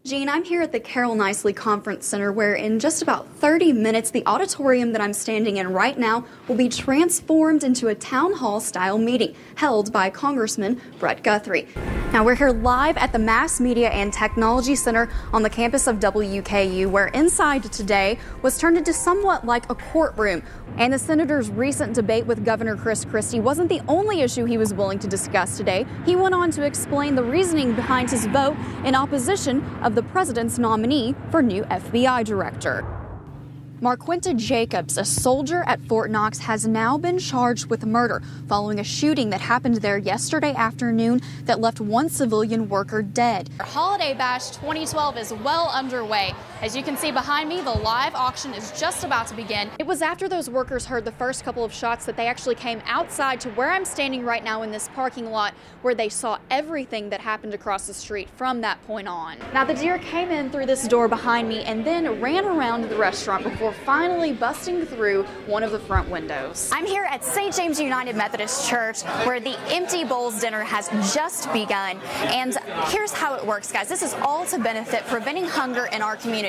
Jean, I'm here at the Carol Nicely Conference Center where in just about 30 minutes, the auditorium that I'm standing in right now will be transformed into a town hall style meeting held by Congressman Brett Guthrie. Now we're here live at the Mass Media and Technology Center on the campus of WKU, where inside today was turned into somewhat like a courtroom. And the senator's recent debate with Governor Chris Christie wasn't the only issue he was willing to discuss today. He went on to explain the reasoning behind his vote in opposition of the president's nominee for new FBI director. Marquinta Jacobs, a soldier at Fort Knox, has now been charged with murder following a shooting that happened there yesterday afternoon that left one civilian worker dead. Holiday Bash 2012 is well underway. As you can see behind me, the live auction is just about to begin. It was after those workers heard the first couple of shots that they actually came outside to where I'm standing right now in this parking lot, where they saw everything that happened across the street from that point on. Now, the deer came in through this door behind me and then ran around the restaurant before finally busting through one of the front windows. I'm here at St. James United Methodist Church, where the Empty Bowls dinner has just begun. And here's how it works, guys. This is all to benefit preventing hunger in our community.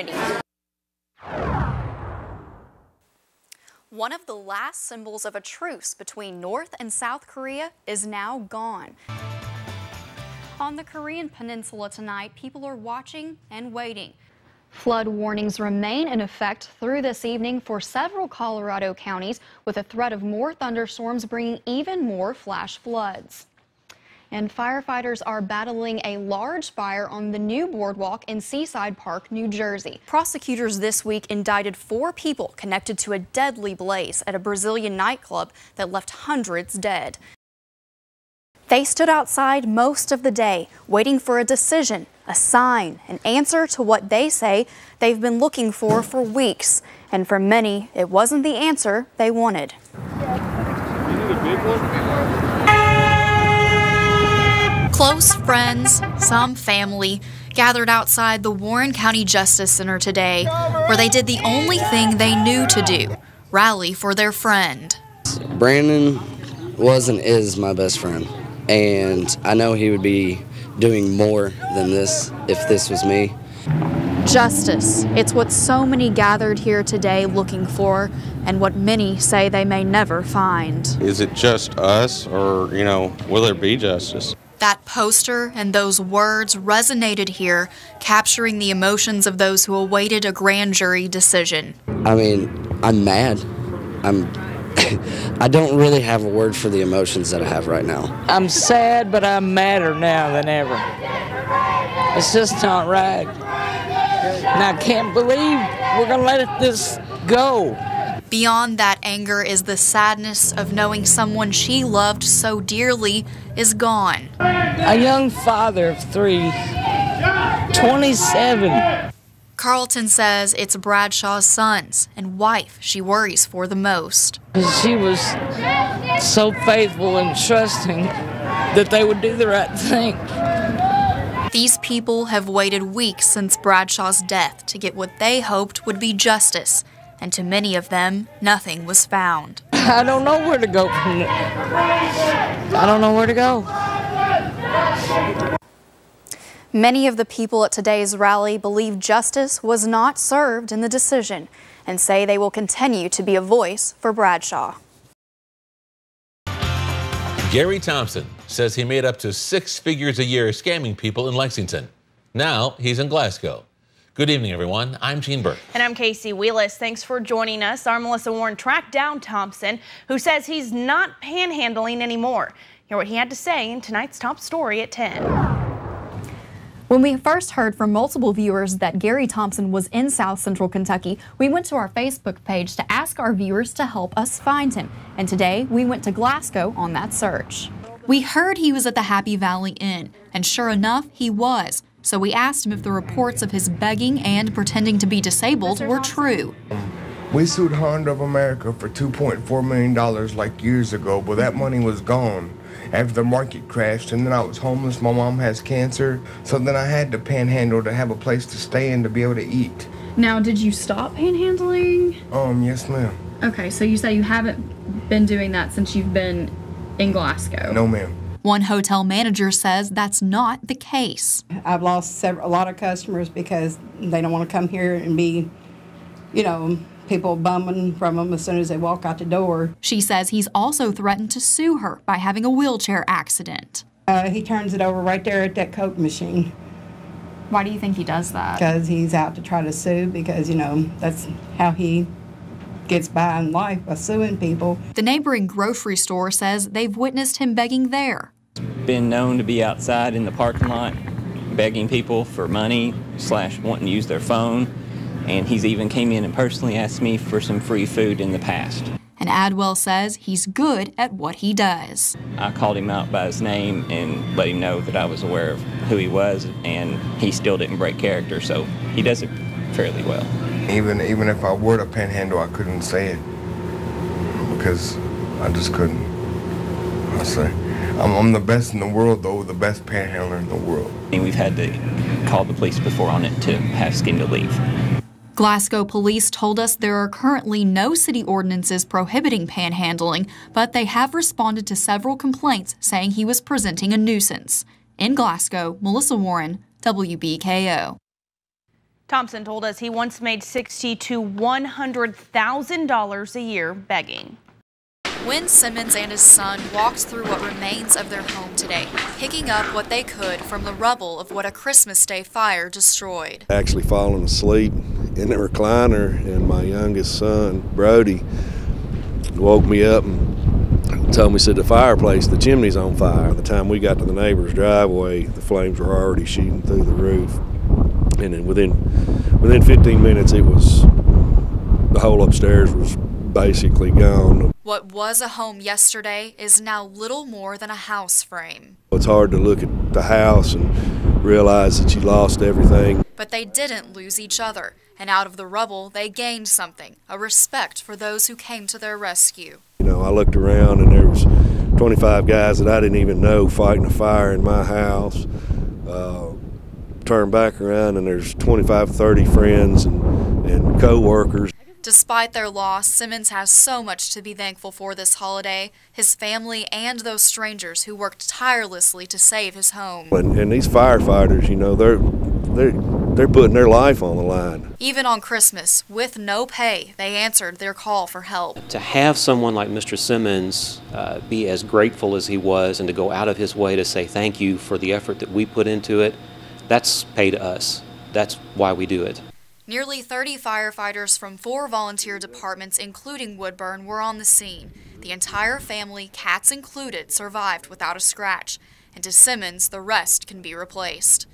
One of the last symbols of a truce between North and South Korea is now gone. On the Korean peninsula tonight, people are watching and waiting. Flood warnings remain in effect through this evening for several Colorado counties, with a threat of more thunderstorms bringing even more flash floods. And firefighters are battling a large fire on the new boardwalk in Seaside Park, New Jersey. Prosecutors this week indicted 4 people connected to a deadly blaze at a Brazilian nightclub that left hundreds dead. They stood outside most of the day, waiting for a decision, a sign, an answer to what they say they've been looking for weeks. And for many, it wasn't the answer they wanted. You need a big one? Close friends, some family, gathered outside the Warren County Justice Center today, where they did the only thing they knew to do, rally for their friend. Brandon was and is my best friend, and I know he would be doing more than this if this was me. Justice. It's what so many gathered here today looking for, and what many say they may never find. Is it just us, or, will there be justice? That poster and those words resonated here, capturing the emotions of those who awaited a grand jury decision. I mean, I'm mad. I don't really have a word for the emotions that I have right now. I'm sad, but I'm madder now than ever. It's just not right. And I can't believe we're going to let this go. Beyond that anger is the sadness of knowing someone she loved so dearly is gone. A young father of 3, 27. Carlton says it's Bradshaw's sons and wife she worries for the most. She was so faithful and trusting that they would do the right thing. These people have waited weeks since Bradshaw's death to get what they hoped would be justice. And to many of them, nothing was found. I don't know where to go from there. I don't know where to go. Many of the people at today's rally believe justice was not served in the decision and say they will continue to be a voice for Bradshaw. Gary Thompson says he made up to 6 figures a year scamming people in Lexington. Now he's in Glasgow. Good evening, everyone. I'm Gene Burke. And I'm Casey Wheelis. Thanks for joining us. Our Melissa Warren tracked down Thompson, who says he's not panhandling anymore. Hear what he had to say in tonight's top story at 10. When we first heard from multiple viewers that Gary Thompson was in South Central Kentucky, we went to our Facebook page to ask our viewers to help us find him. And today, we went to Glasgow on that search. We heard he was at the Happy Valley Inn, and sure enough, he was. So we asked him if the reports of his begging and pretending to be disabled were true. We sued Honda of America for $2.4 million like years ago, but that money was gone after the market crashed, and then I was homeless. My mom has cancer, so then I had to panhandle to have a place to stay and to be able to eat. Now, did you stop panhandling? Yes, ma'am. Okay, so you say you haven't been doing that since you've been in Glasgow? No, ma'am. One hotel manager says that's not the case. I've lost a lot of customers because they don't want to come here and be, people bumming from them as soon as they walk out the door. She says he's also threatened to sue her by having a wheelchair accident. He turns it over right there at that Coke machine. Why do you think he does that? Because he's out to try to sue because, that's how he gets by in life, by suing people. The neighboring grocery store says they've witnessed him begging there. Been known to be outside in the parking lot begging people for money / wanting to use their phone, and he's even came in and personally asked me for some free food in the past. And Adwell says he's good at what he does. I called him out by his name and let him know that I was aware of who he was, and he still didn't break character, so he does it fairly well. Even if I were to panhandle, I couldn't say it because I just couldn't. I say I'm the best in the world, though, the best panhandler in the world. And we've had to call the police before on it to have Skin to leave. Glasgow police told us there are currently no city ordinances prohibiting panhandling, but they have responded to several complaints saying he was presenting a nuisance. In Glasgow, Melissa Warren, WBKO. Thompson told us he once made $60,000 to $100,000 a year begging. Wynn Simmons and his son walked through what remains of their home today, picking up what they could from the rubble of what a Christmas Day fire destroyed. Actually falling asleep in the recliner, and my youngest son, Brody, woke me up and told me, said the fireplace, the chimney's on fire. By the time we got to the neighbor's driveway, the flames were already shooting through the roof. And then within 15 minutes, the whole upstairs was basically gone. What was a home yesterday is now little more than a house frame. It's hard to look at the house and realize that you lost everything. But they didn't lose each other, and out of the rubble they gained something, a respect for those who came to their rescue. I looked around and there was 25 guys that I didn't even know fighting a fire in my house. Turned back around and there's 25, 30 friends and co-workers. Despite their loss, Simmons has so much to be thankful for this holiday, his family and those strangers who worked tirelessly to save his home. And these firefighters, they're putting their life on the line. Even on Christmas, with no pay, they answered their call for help. To have someone like Mr. Simmons be as grateful as he was and to go out of his way to say thank you for the effort that we put into it, that's pay to us. That's why we do it. Nearly 30 firefighters from 4 volunteer departments, including Woodburn, were on the scene. The entire family, cats included, survived without a scratch. And to Simmons, the rest can be replaced.